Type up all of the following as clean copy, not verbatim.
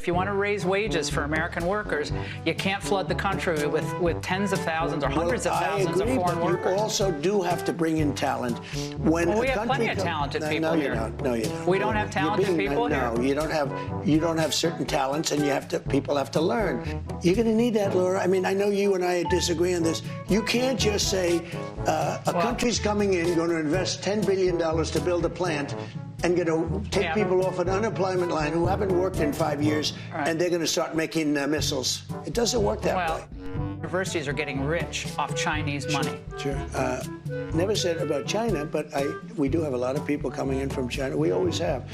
If you want to raise wages for American workers, you can't flood the country with tens of thousands or hundreds of thousands of foreign workers. You also do have to bring in talent. When we have plenty of talented people here. No, you don't. We don't have talented people here? No, you don't have certain talents, and people have to learn. You're going to need that, Laura. I mean, I know you and I disagree on this. You can't just say a country's coming in, going to invest $10 billion to build a plant, and going to take people off an unemployment line who haven't worked in 5 years, and they're going to start making missiles. It doesn't work that way. Universities are getting rich off Chinese money. Sure. Never said about China, but we do have a lot of people coming in from China. We always have.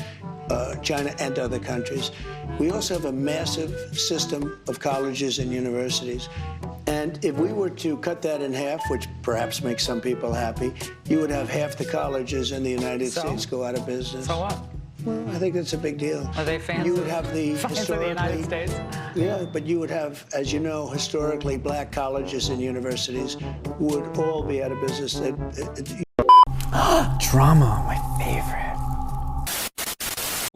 China and other countries. We also have a massive system of colleges and universities. And if we were to cut that in half, which perhaps makes some people happy, you would have half the colleges in the United States go out of business. So what? Well, I think that's a big deal. Are they fans? You would have the fans of the United States? Yeah, but you would have, as you know, historically, black colleges and universities would all be out of business. Drama, my favorite.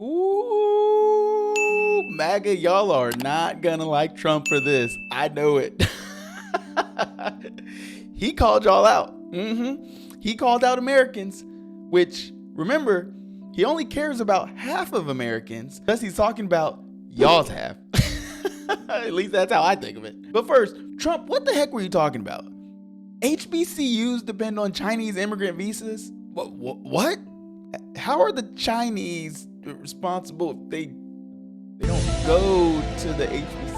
Ooh, MAGA, y'all are not gonna like Trump for this. I know it. He called y'all out. He called out Americans, which, remember, he only cares about half of Americans, thus he's talking about y'all's half. At least that's how I think of it. But first, Trump, what the heck were you talking about? HBCUs depend on Chinese immigrant visas? What? How are the Chinese responsible if they don't go to the HBCUs?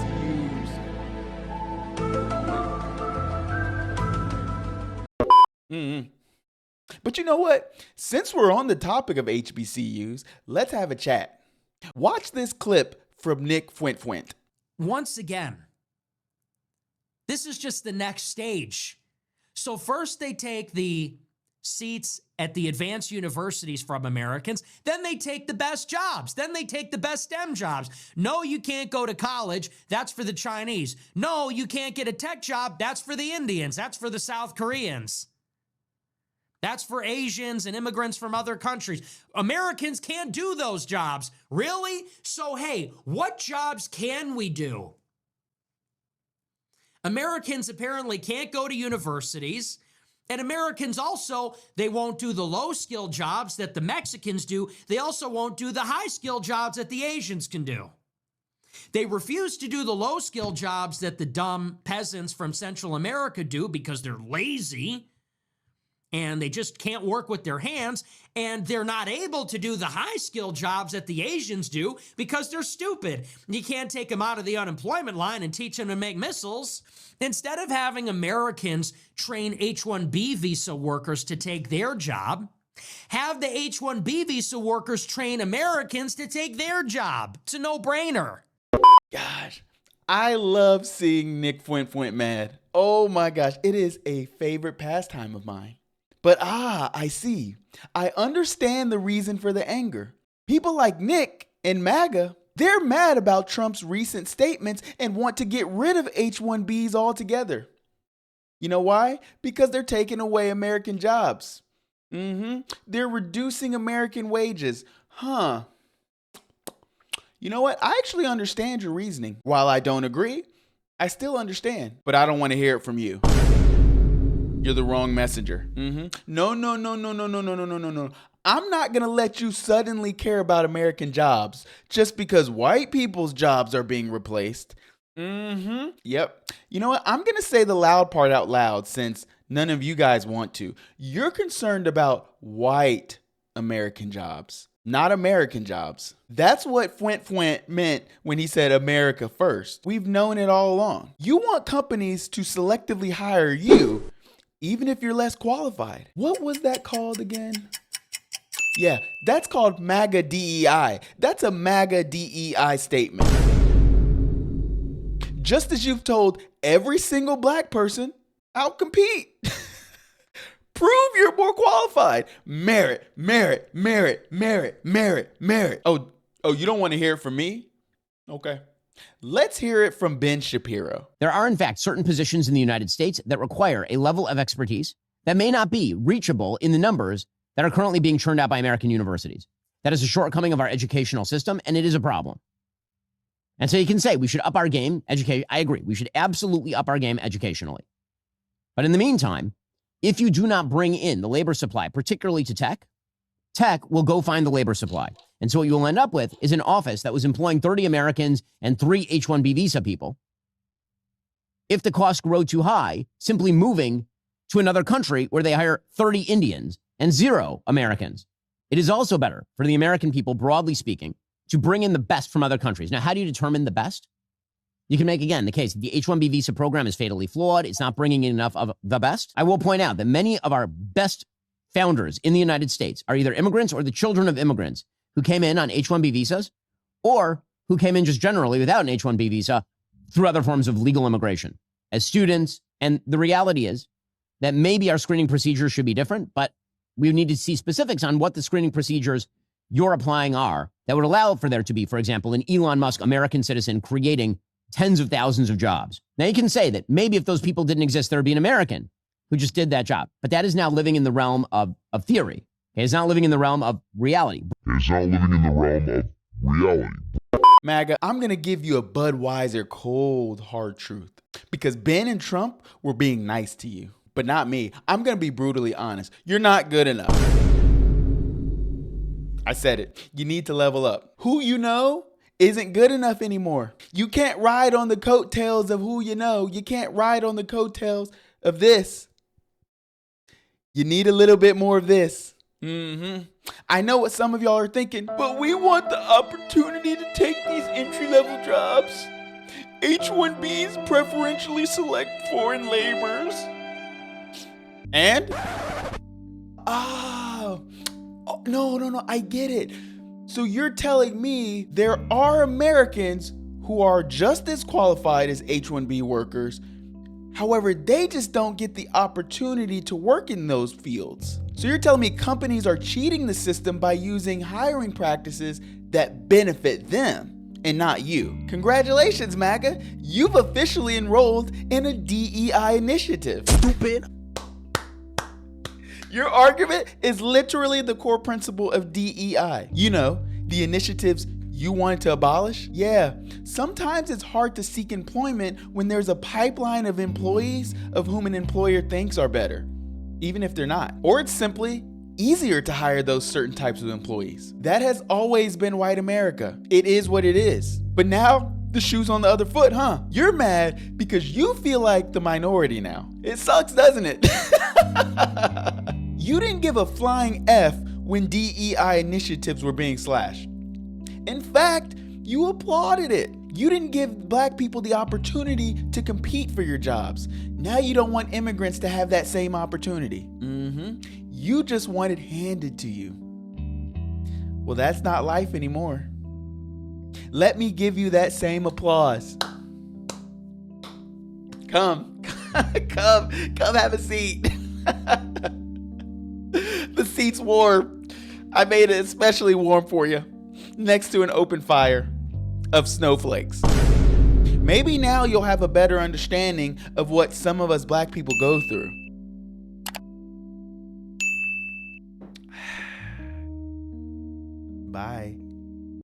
But you know what? Since we're on the topic of HBCUs, let's have a chat. Watch this clip from Nick Fuent. Once again, this is just the next stage. So first they take the seats at the advanced universities from Americans, then they take the best jobs, then they take the best STEM jobs. No, you can't go to college, that's for the Chinese. No, you can't get a tech job, that's for the Indians, that's for the South Koreans. That's for Asians and immigrants from other countries. Americans can't do those jobs. Really? So, hey, what jobs can we do? Americans apparently can't go to universities. And Americans also, they won't do the low-skill jobs that the Mexicans do. They also won't do the high-skill jobs that the Asians can do. They refuse to do the low-skill jobs that the dumb peasants from Central America do because they're lazy and they just can't work with their hands, and they're not able to do the high-skill jobs that the Asians do because they're stupid. You can't take them out of the unemployment line and teach them to make missiles. Instead of having Americans train H-1B visa workers to take their job, have the H-1B visa workers train Americans to take their job. It's a no-brainer. Gosh, I love seeing Nick Fuent mad. Oh my gosh, it is a favorite pastime of mine. But I see. I understand the reason for the anger. People like Nick and MAGA, they're mad about Trump's recent statements and want to get rid of H-1Bs altogether. You know why? Because they're taking away American jobs. They're reducing American wages. You know what? I actually understand your reasoning. While I don't agree, I still understand. But I don't want to hear it from you. You're the wrong messenger. No. I'm not going to let you suddenly care about American jobs just because white people's jobs are being replaced. Yep. You know what? I'm going to say the loud part out loud since none of you guys want to. You're concerned about white American jobs, not American jobs. That's what Fuent meant when he said America first. We've known it all along. You want companies to selectively hire you even if you're less qualified. What was that called again? Yeah, that's called MAGA DEI. That's a MAGA DEI statement. Just as you've told every single black person, outcompete. Prove you're more qualified. Merit. Oh, you don't want to hear it from me? Okay. Let's hear it from Ben Shapiro. There are, in fact, certain positions in the United States that require a level of expertise that may not be reachable in the numbers that are currently being churned out by American universities. That is a shortcoming of our educational system, and it is a problem. And so you can say we should up our game. I agree. We should absolutely up our game educationally. But in the meantime, if you do not bring in the labor supply, particularly to tech, tech will go find the labor supply. And so what you will end up with is an office that was employing 30 Americans and 3 H-1B visa people. If the costs grow too high, simply moving to another country where they hire 30 Indians and 0 Americans. It is also better for the American people, broadly speaking, to bring in the best from other countries. Now, how do you determine the best? You can make, again, the case that the H-1B visa program is fatally flawed. It's not bringing in enough of the best. I will point out that many of our best founders in the United States are either immigrants or the children of immigrants who came in on H-1B visas or who came in just generally without an H-1B visa through other forms of legal immigration as students. And the reality is that maybe our screening procedures should be different, but we need to see specifics on what the screening procedures you're applying are that would allow for there to be, for example, an Elon Musk American citizen creating tens of thousands of jobs. Now, you can say that maybe if those people didn't exist, there would be an American who just did that job. But that is now living in the realm of theory. It's not living in the realm of reality. It's not living in the realm of reality. MAGA, I'm going to give you a Budweiser cold, hard truth. Because Ben and Trump were being nice to you, but not me. I'm going to be brutally honest. You're not good enough. I said it. You need to level up. Who you know isn't good enough anymore. You can't ride on the coattails of who you know. You can't ride on the coattails of this. You need a little bit more of this. I know what some of y'all are thinking, but we want the opportunity to take these entry-level jobs. H-1Bs preferentially select foreign laborers. And? No, I get it. So you're telling me there are Americans who are just as qualified as H-1B workers. However, they just don't get the opportunity to work in those fields. So you're telling me companies are cheating the system by using hiring practices that benefit them and not you. Congratulations, MAGA. You've officially enrolled in a DEI initiative. Stupid. Your argument is literally the core principle of DEI. You know, the initiatives you wanted to abolish? Yeah, sometimes it's hard to seek employment when there's a pipeline of employees of whom an employer thinks are better, even if they're not. Or it's simply easier to hire those certain types of employees. That has always been white America. It is what it is. But now, the shoe's on the other foot, huh? You're mad because you feel like the minority now. It sucks, doesn't it? You didn't give a flying F when DEI initiatives were being slashed. In fact, you applauded it. You didn't give black people the opportunity to compete for your jobs. Now you don't want immigrants to have that same opportunity. You just want it handed to you. Well, that's not life anymore. Let me give you that same applause. Come have a seat. The seat's warm. I made it especially warm for you, next to an open fire of snowflakes. Maybe now you'll have a better understanding of what some of us black people go through. Bye.